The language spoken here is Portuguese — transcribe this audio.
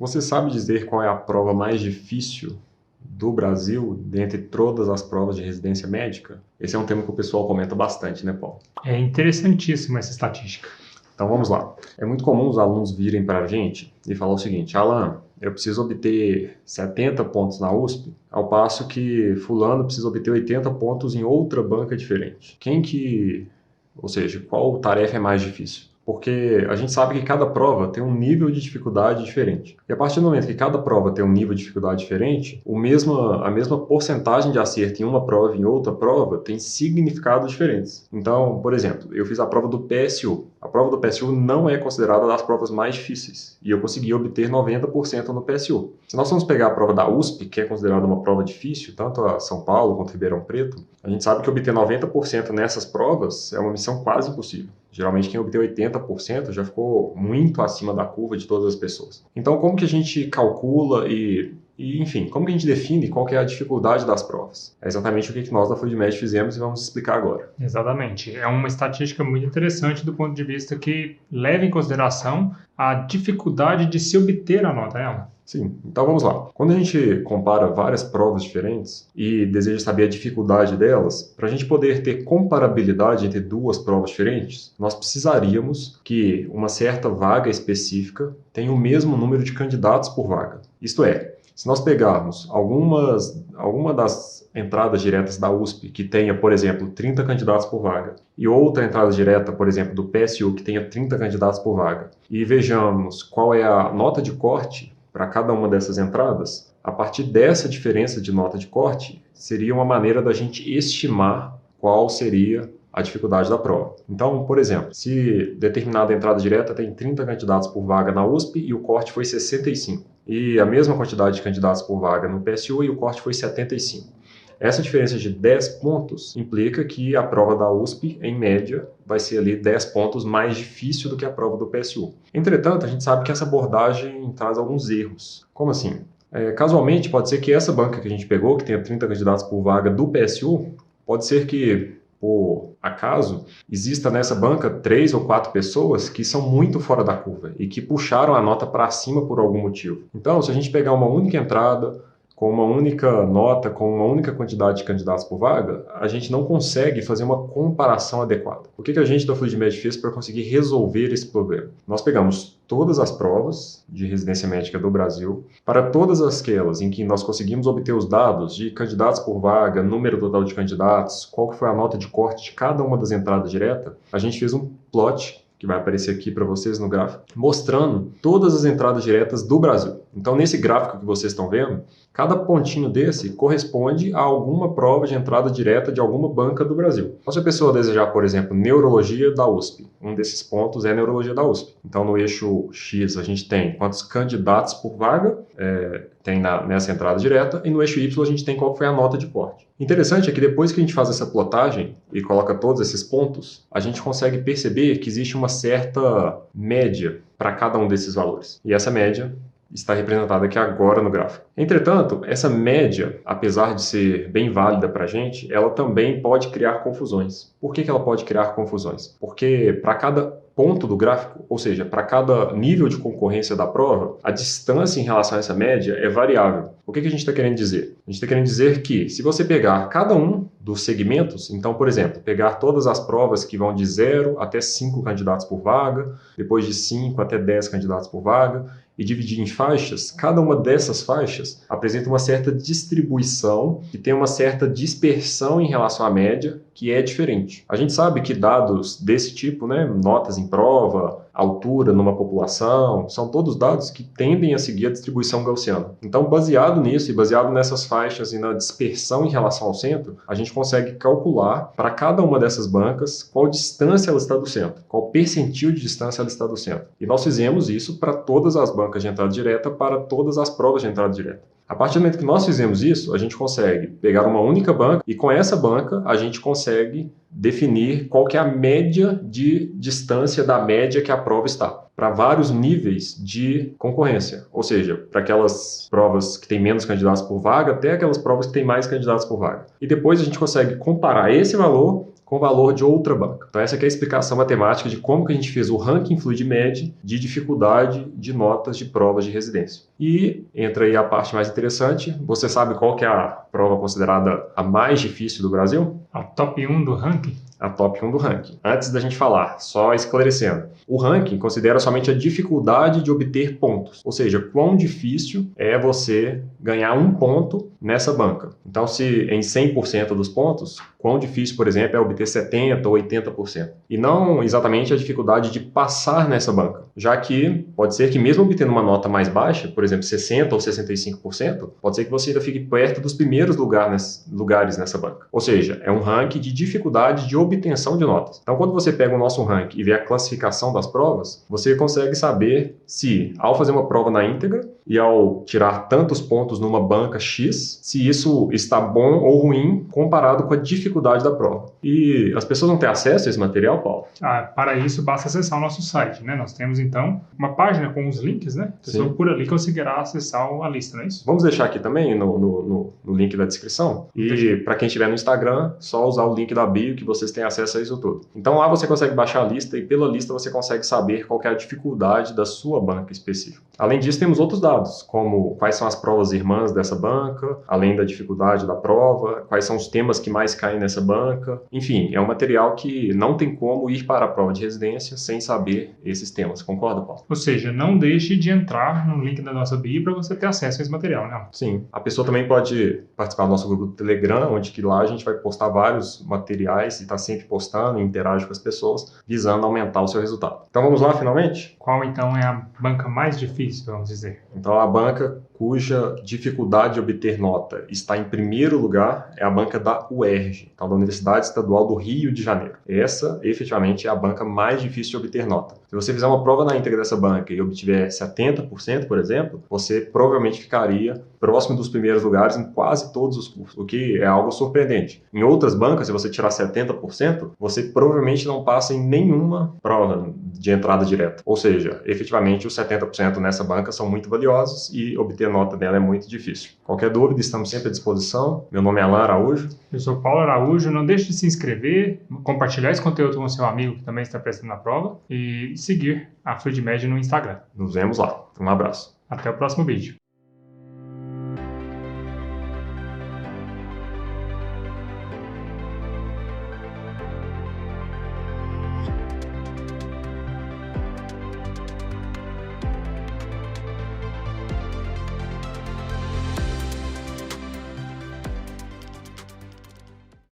Você sabe dizer qual é a prova mais difícil do Brasil, dentre todas as provas de residência médica? Esse é um tema que o pessoal comenta bastante, né, Paulo? É interessantíssima essa estatística. Então vamos lá. É muito comum os alunos virem para a gente e falar o seguinte: Alan, eu preciso obter 70 pontos na USP, ao passo que fulano precisa obter 80 pontos em outra banca diferente. Ou seja, qual tarefa é mais difícil? Porque a gente sabe que cada prova tem um nível de dificuldade diferente. E a partir do momento que cada prova tem um nível de dificuldade diferente, a mesma porcentagem de acerto em uma prova e em outra prova tem significados diferentes. Então, por exemplo, eu fiz a prova do PSU. A prova do PSU não é considerada das provas mais difíceis. E eu consegui obter 90% no PSU. Se nós formos pegar a prova da USP, que é considerada uma prova difícil, tanto a São Paulo quanto a Ribeirão Preto, a gente sabe que obter 90% nessas provas é uma missão quase impossível. Geralmente quem obteve 80% já ficou muito acima da curva de todas as pessoas. Então como que a gente calcula enfim, como que a gente define qual que é a dificuldade das provas? É exatamente o que nós da FluidMed fizemos e vamos explicar agora. Exatamente. É uma estatística muito interessante do ponto de vista que leva em consideração a dificuldade de se obter a nota, Ela. Sim, então vamos lá. Quando a gente compara várias provas diferentes e deseja saber a dificuldade delas, para a gente poder ter comparabilidade entre duas provas diferentes, nós precisaríamos que uma certa vaga específica tenha o mesmo número de candidatos por vaga. Isto é, se nós pegarmos alguma das entradas diretas da USP que tenha, por exemplo, 30 candidatos por vaga, e outra entrada direta, por exemplo, do PSU que tenha 30 candidatos por vaga, e vejamos qual é a nota de corte para cada uma dessas entradas, a partir dessa diferença de nota de corte, seria uma maneira da gente estimar qual seria a dificuldade da prova. Então, por exemplo, se determinada entrada direta tem 30 candidatos por vaga na USP e o corte foi 65, e a mesma quantidade de candidatos por vaga no PSU e o corte foi 75. Essa diferença de 10 pontos implica que a prova da USP, em média, vai ser ali 10 pontos mais difícil do que a prova do PSU. Entretanto, a gente sabe que essa abordagem traz alguns erros. Como assim? Casualmente, pode ser que essa banca que a gente pegou, que tenha 30 candidatos por vaga do PSU, pode ser que, por acaso, exista nessa banca 3 ou 4 pessoas que são muito fora da curva e que puxaram a nota para cima por algum motivo. Então, se a gente pegar uma única entrada, com uma única nota, com uma única quantidade de candidatos por vaga, a gente não consegue fazer uma comparação adequada. O que a gente da FluidMed fez para conseguir resolver esse problema? Nós pegamos todas as provas de residência médica do Brasil, para todas aquelas em que nós conseguimos obter os dados de candidatos por vaga, número total de candidatos, qual que foi a nota de corte de cada uma das entradas diretas, a gente fez um plot que vai aparecer aqui para vocês no gráfico, mostrando todas as entradas diretas do Brasil. Então, nesse gráfico que vocês estão vendo, cada pontinho desse corresponde a alguma prova de entrada direta de alguma banca do Brasil. Então, se a pessoa desejar, por exemplo, neurologia da USP, um desses pontos é neurologia da USP. Então, no eixo X, a gente tem quantos candidatos por vaga tem nessa entrada direta, e no eixo Y a gente tem qual foi a nota de corte. Interessante é que depois que a gente faz essa plotagem e coloca todos esses pontos, a gente consegue perceber que existe uma certa média para cada um desses valores. E essa média está representada aqui agora no gráfico. Entretanto, essa média, apesar de ser bem válida para a gente, ela também pode criar confusões. Por que ela pode criar confusões? Porque para cada ponto do gráfico, ou seja, para cada nível de concorrência da prova, a distância em relação a essa média é variável. O que a gente está querendo dizer? A gente está querendo dizer que se você pegar cada um dos segmentos, então, por exemplo, pegar todas as provas que vão de 0 até 5 candidatos por vaga, depois de 5 até 10 candidatos por vaga, e dividir em faixas, cada uma dessas faixas apresenta uma certa distribuição e tem uma certa dispersão em relação à média, que é diferente. A gente sabe que dados desse tipo, notas em prova, altura numa população, são todos dados que tendem a seguir a distribuição gaussiana. Então, baseado nisso e baseado nessas faixas e na dispersão em relação ao centro, a gente consegue calcular para cada uma dessas bancas qual distância ela está do centro, qual percentil de distância ela está do centro. E nós fizemos isso para todas as bancas de entrada direta, para todas as provas de entrada direta. A partir do momento que nós fizemos isso, a gente consegue pegar uma única banca e com essa banca a gente consegue definir qual que é a média de distância da média que a prova está, para vários níveis de concorrência, ou seja, para aquelas provas que têm menos candidatos por vaga até aquelas provas que têm mais candidatos por vaga. E depois a gente consegue comparar esse valor com o valor de outra banca. Então essa aqui é a explicação matemática de como que a gente fez o ranking FluidMed de dificuldade de notas de provas de residência. E entra aí a parte mais interessante. Você sabe qual que é a prova considerada a mais difícil do Brasil? A top 1 do ranking? A top 1 do ranking. Antes da gente falar, só esclarecendo, o ranking considera somente a dificuldade de obter pontos, ou seja, quão difícil é você ganhar um ponto nessa banca. Então, se em 100% dos pontos, quão difícil, por exemplo, é obter 70% ou 80%. E não exatamente a dificuldade de passar nessa banca, já que pode ser que mesmo obtendo uma nota mais baixa, por exemplo, 60% ou 65%, pode ser que você ainda fique perto dos primeiros lugares nessa banca. Ou seja, é um ranking de dificuldade de obtenção de notas. Então, quando você pega o nosso ranking e vê a classificação das provas, você consegue saber se, ao fazer uma prova na íntegra e ao tirar tantos pontos numa banca X, se isso está bom ou ruim comparado com a dificuldade da prova. E as pessoas não têm acesso a esse material, Paulo? Para isso, basta acessar o nosso site, né? Nós temos, então, uma página com os links, né? A pessoa por ali conseguirá acessar a lista, não é isso? Vamos deixar aqui também no link da descrição. E para quem estiver no Instagram, só usar o link da bio que vocês têm acesso a isso tudo. Então lá você consegue baixar a lista e pela lista você consegue saber qual que é a dificuldade da sua banca específica. Além disso, temos outros dados, como quais são as provas irmãs dessa banca, além da dificuldade da prova, quais são os temas que mais caem nessa banca. Enfim, é um material que não tem como ir para a prova de residência sem saber esses temas. Concorda, Paulo? Ou seja, não deixe de entrar no link da nossa bio para você ter acesso a esse material, né? Sim. A pessoa também pode participar do nosso grupo do Telegram, onde que lá a gente vai postar vários materiais e está sempre postando e interage com as pessoas, visando aumentar o seu resultado. Então vamos lá, finalmente? Qual, então, é a banca mais difícil, vamos dizer? Então a banca cuja dificuldade de obter nota está em primeiro lugar é a banca da UERJ, então da Universidade Estadual do Rio de Janeiro. Essa, efetivamente, é a banca mais difícil de obter nota. Se você fizer uma prova na íntegra dessa banca e obtiver 70%, por exemplo, você provavelmente ficaria próximo dos primeiros lugares em quase todos os cursos, o que é algo surpreendente. Em outras bancas, se você tirar 70%, você provavelmente não passa em nenhuma prova de entrada direta. Ou seja, efetivamente, os 70% nessa banca são muito valiosos e obter nota dela é muito difícil. Qualquer dúvida, estamos sempre à disposição. Meu nome é Alan Araújo. Eu sou Paulo Araújo. Não deixe de se inscrever, compartilhar esse conteúdo com seu amigo que também está prestando na prova e seguir a FluidMed no Instagram. Nos vemos lá. Um abraço. Até o próximo vídeo.